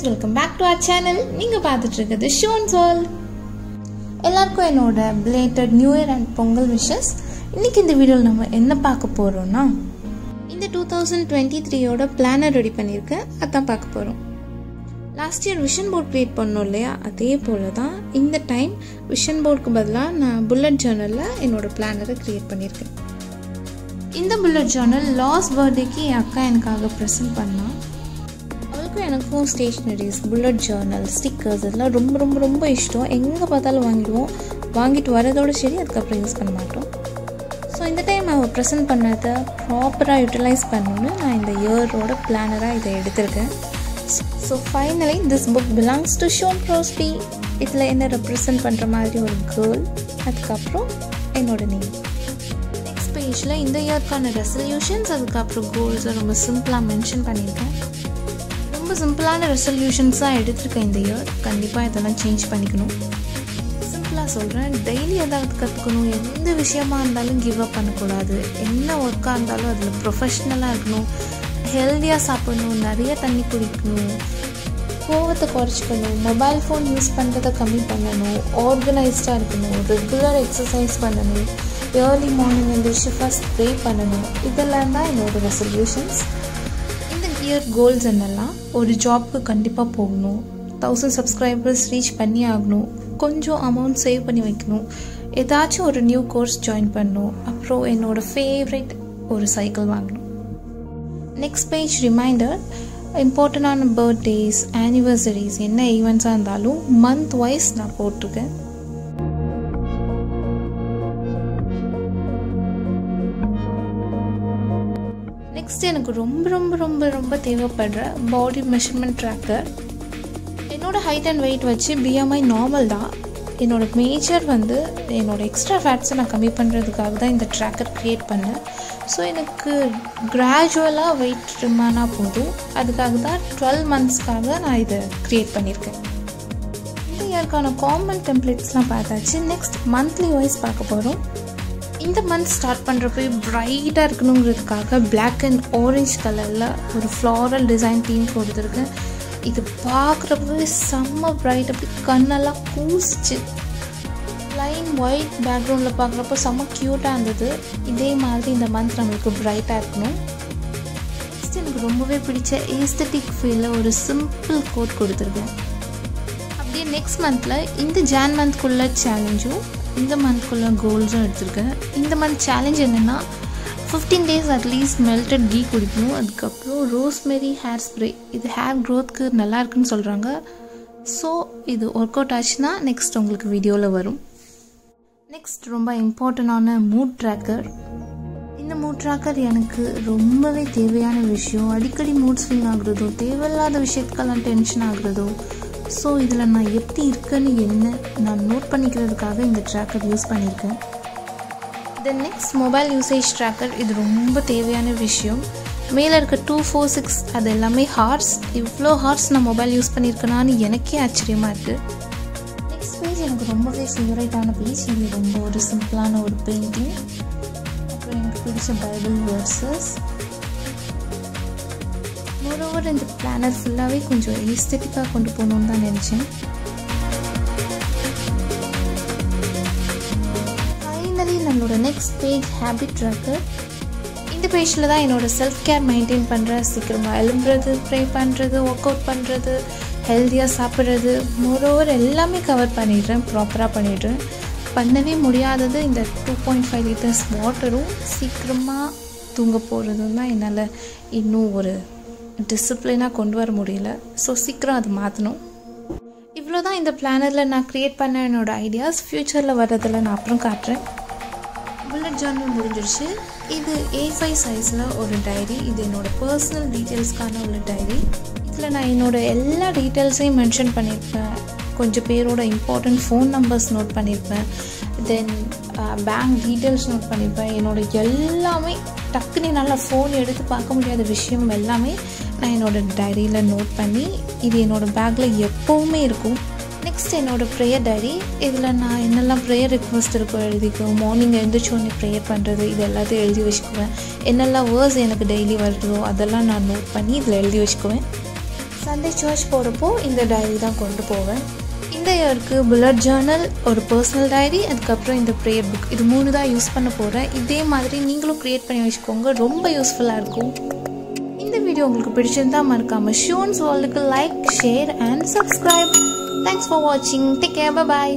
welcome back to our channel. நீங்கள் பார்த்துட்டு இருக்கிறது ஷோன்ஸ் வேர்ல்ட். எல்லாருக்கும் என்னோட belated new year and Pongal wishes. இன்னைக்கு இந்த வீடியோவில் நம்ம என்ன பார்க்க போகிறோம்னா, இந்த 2023யோட பிளானர் ரெடி பண்ணியிருக்கேன், அதான் பார்க்க போகிறோம். Last year vision board create பண்ணோம் இல்லையா, அதே போல் தான் இந்த டைம் விஷன் போர்டுக்கு பதிலாக நான் புல்லட் ஜர்னலில் என்னோட பிளானரை க்ரியேட் பண்ணியிருக்கேன். இந்த புல்லட் ஜர்னல் லாஸ்ட் பர்த்டேக்கு என் அக்கா எனக்காக ப்ரெசென்ட் பண்ணால். எனக்கும் ஸ்டேஷ்னரிஸ், புல்லட் ஜர்னல், ஸ்டிக்கர்ஸ் இதெல்லாம் ரொம்ப ரொம்ப ரொம்ப இஷ்டம். எங்கே பார்த்தாலும் வாங்கிடுவோம். வாங்கிட்டு வரதோடு சரி, அதுக்கப்புறம் யூஸ் பண்ண மாட்டோம். ஸோ இந்த டைம் அவள் ப்ரெசென்ட் பண்ணதை ப்ராப்பராக யூட்டிலைஸ் பண்ணணுன்னு நான் இந்த இயரோட பிளானராக இதை எடுத்திருக்கேன். So finally this book belongs to Shawn Crosby. இதில் என்ன ரெப்ரசன்ட் பண்ணுற மாதிரி ஒரு கேர்ள், அதுக்கப்புறம் என்னோட நேம். நெக்ஸ்ட் பேஜில் இந்த இயர்க்கான ரெசல்யூஷன்ஸ், அதுக்கப்புறம் கோல்ஸை ரொம்ப சிம்பிளாக மென்ஷன் பண்ணியிருக்கேன். ரொம்ப சிம்பிளான ரெசல்யூஷன்ஸாக எடுத்திருக்கேன் இந்த இயர். கண்டிப்பாக இதெல்லாம் சேஞ்ச் பண்ணிக்கணும். சிம்பிளாக சொல்கிறேன், டெய்லி ஏதாவது கற்றுக்கணும். எந்த விஷயமா இருந்தாலும் கிவ் அப் பண்ணக்கூடாது. என்ன ஒர்க்காக இருந்தாலும் அதில் ப்ரொஃபஷ்னலாக இருக்கணும். ஹெல்த்தியாக சாப்பிடணும், நிறைய தண்ணி குடிக்கணும், கோவத்தை குறைச்சிக்கணும், மொபைல் ஃபோன் யூஸ் பண்ணுறதை கம்மி பண்ணணும், ஆர்கனைஸ்டாக இருக்கணும், ரெகுலர் எக்ஸசைஸ் பண்ணணும், ஏர்லி மார்னிங் எழுந்திரிச்சு ஃபஸ்ட் ப்ரே பண்ணணும். இதெல்லாம் தான் என்னோடய ரெசல்யூஷன்ஸ். இயர் கோல்ஸ் என்னெல்லாம், ஒரு ஜாப்க்கு கண்டிப்பாக போகணும், 1000 சப்ஸ்கிரைபர்ஸ் ரீச் பண்ணி ஆகணும், கொஞ்சம் அமௌண்ட் சேவ் பண்ணி வைக்கணும், ஏதாச்சும் ஒரு நியூ கோர்ஸ் ஜாயின் பண்ணணும், அப்புறம் என்னோடய ஃபேவரட் ஒரு சைக்கிள் வாங்கணும். நெக்ஸ்ட் பேஜ் ரிமைண்டர், இம்பார்ட்டண்டான பர்த்டேஸ், ஆனிவர்சரிஸ், என்ன ஈவெண்ட்ஸாக இருந்தாலும் மந்த் வைஸ் நான் போட்டிருக்கேன். நெக்ஸ்ட் எனக்கு ரொம்ப ரொம்ப ரொம்ப ரொம்ப தேவைப்படுற பாடி மெஷர்மெண்ட் ட்ராக்கர். என்னோடய ஹைட் அண்ட் வெயிட் வச்சு பிஎம்ஐ நார்மல் தான். என்னோடய மேஜர் வந்து என்னோடய எக்ஸ்ட்ரா ஃபேட்ஸை நான் கம்மி பண்ணுறதுக்காக தான் இந்த ட்ராக்கர் க்ரியேட் பண்ணேன். ஸோ எனக்கு கிராஜுவலாக வெயிட் ட்ரிம் ஆனால் போதும். அதுக்காக தான் 12 மந்த்ஸ்க்காக நான் இதை க்ரியேட் பண்ணியிருக்கேன். இந்த இயர்க்கான காமன் டெம்ப்ளேட்ஸ்லாம் பார்த்தாச்சு. நெக்ஸ்ட் மந்த்லி வைஸ் பார்க்க போகிறோம். இந்த மந்த் ஸ்டார்ட் பண்ணுறப்போ ப்ரைட்டாக இருக்கணுங்கிறதுக்காக பிளாக் அண்ட் ஆரஞ்ச் கலரில் ஒரு ஃப்ளாரல் டிசைன் தீம் கொடுத்துருக்கேன். இது பார்க்குறப்பவே செம்ம ப்ரைட், அப்படி கண்ணெல்லாம் கூசிச்சு. லைன் ஒயிட் பேக்ரவுண்டில் பார்க்குறப்போ செம்ம க்யூட்டாக இருந்தது. இதே மாதிரி இந்த மந்த் நம்மளுக்கு ப்ரைட்டாக இருக்கணும். நெக்ஸ்ட் எனக்கு ரொம்பவே பிடிச்ச ஏஸ்தட்டிக் ஃபீலில் ஒரு சிம்பிள் கோட் கொடுத்துருக்கேன். அப்படியே நெக்ஸ்ட் மந்தில் இந்த ஜான் மந்த்குள்ளே சேலஞ்சும் இந்த மந்த்குள்ளே கோல்ஸும் எடுத்திருக்கேன். இந்த மந்த் சேலஞ்ச் என்னென்னா 15 days அட்லீஸ்ட் மெல்டட் கீ குடிக்கணும். அதுக்கப்புறம் ரோஸ்மெரி ஹேர் ஸ்ப்ரே, இது ஹேர் க்ரோத்துக்கு நல்லா இருக்குன்னு சொல்கிறாங்க. ஸோ இது ஒர்க் அவுட் ஆச்சுன்னா நெக்ஸ்ட் உங்களுக்கு வீடியோவில் வரும். நெக்ஸ்ட் ரொம்ப இம்பார்ட்டண்டான மூட் ட்ராக்கர். இந்த மூட் ட்ராக்கர் எனக்கு ரொம்பவே தேவையான விஷயம். அடிக்கடி மூட் ஸ்விங் ஆகுறதோ, தேவையில்லாத விஷயத்துக்கெல்லாம் டென்ஷன் ஆகுறதோ, ஸோ இதில் நான் எப்படி இருக்கேன்னு என்ன நான் நோட் பண்ணிக்கிறதுக்காக இந்த ட்ராக்கர் யூஸ் பண்ணியிருக்கேன். Then next mobile usage tracker. இது ரொம்ப தேவையான விஷயம். மேலே இருக்க 2, 4, 6 அது எல்லாமே ஹார்ஸ். இவ்வளோ ஹார்ஸ் நான் மொபைல் யூஸ் பண்ணியிருக்கேனான்னு எனக்கே ஆச்சரியமாக இருக்குது. நெக்ஸ்ட் பேஜ் எனக்கு ரொம்பவே ஃபேவரட்டான பேஜ். இது ரொம்ப ஒரு சிம்பிளான ஒரு பெயிண்டிங். அப்புறம் எனக்கு பிடிச்ச பைபிள் வேர்சஸ். மோரோவர் இந்த பிளானர் ஃபுல்லாகவே கொஞ்சம் ஏஸ்தட்டிக்காக கொண்டு போகணுன்னு தான் நினச்சேன். ஃபைனலி நம்மளோட நெக்ஸ்ட் பேஜ் ஹேபிட் ட்ராக்கர். இந்த பேஜில் தான் என்னோடய செல்ஃப் கேர் மெயின்டைன் பண்ணுறேன். சீக்கிரமாக எழும்புறது, ப்ரே பண்ணுறது, ஒர்க் அவுட் பண்ணுறது, ஹெல்த்தியாக சாப்பிட்றது, மோரோவர் எல்லாமே கவர் பண்ணிடுறேன், ப்ராப்பராக பண்ணிடுறேன். பண்ணவே முடியாதது இந்த 2.5 liters வாட்டரும் சீக்கிரமாக தூங்க போகிறதும் தான் என்னால் இன்னும் ஒரு டிசிப்ளினாக கொண்டு வர முடியல. ஸோ சீக்கிரம் அது மாற்றணும். இவ்வளோ தான் இந்த பிளானரில் நான் க்ரியேட் பண்ண என்னோடய ஐடியாஸ். ஃப்யூச்சரில் வர்றதில் நான் அப்புறம் காட்டுறேன். புல்லட் ஜர்னல் முடிஞ்சிருச்சு. இது A5 சைஸில் ஒரு டைரி. இது என்னோடய பர்சனல் டீட்டெயில்ஸ்க்கான ஒரு டைரி. இதில் நான் என்னோடய எல்லா டீட்டெயில்ஸையும் மென்ஷன் பண்ணியிருப்பேன். கொஞ்சம் பேரோட இம்பார்ட்டண்ட் ஃபோன் நம்பர்ஸ் நோட் பண்ணியிருப்பேன். தென் பேங்க் டீட்டெயில்ஸ் நோட் பண்ணியிருப்பேன். என்னோடய எல்லாமே டக்குன்னு என்னால் ஃபோன் எடுத்து பார்க்க முடியாத விஷயம் எல்லாமே நான் என்னோடய டைரியில் நோட் பண்ணி இது என்னோடய பேக்கில் எப்போவுமே இருக்கும். நெக்ஸ்ட் என்னோடய ப்ரேயர் டைரி. இதில் நான் என்னெல்லாம் ப்ரேயர் ரிக்வெஸ்ட் இருக்கோ எழுதிக்குவேன். மார்னிங் எழுந்திரிச்சோடனே ப்ரேயர் பண்ணுறது இது எல்லாத்தையும் எழுதி வச்சுக்குவேன். என்னெல்லாம் வேர்ஸ் எனக்கு டெய்லி வருதோ அதெல்லாம் நான் நோட் பண்ணி இதில் எழுதி வச்சுக்குவேன். சண்டே சர்ச் போகிறப்போ இந்த டைரி தான் கொண்டு போவேன். இந்த இயருக்கு புல்லட் ஜேர்னல், ஒரு பர்சனல் டைரி, அதுக்கப்புறம் இந்த ப்ரேயர் புக், இது 3 தான் யூஸ் பண்ண போகிறேன். இதே மாதிரி நீங்களும் க்ரியேட் பண்ணி வச்சுக்கோங்க, ரொம்ப யூஸ்ஃபுல்லாக இருக்கும். இந்த வீடியோ உங்களுக்கு பிடிச்சிருந்தா மறக்காமல் ஷோன்ஸ் வேர்ல்டுக்கு like, share and subscribe. Thanks for வாட்சிங். Take care. பை.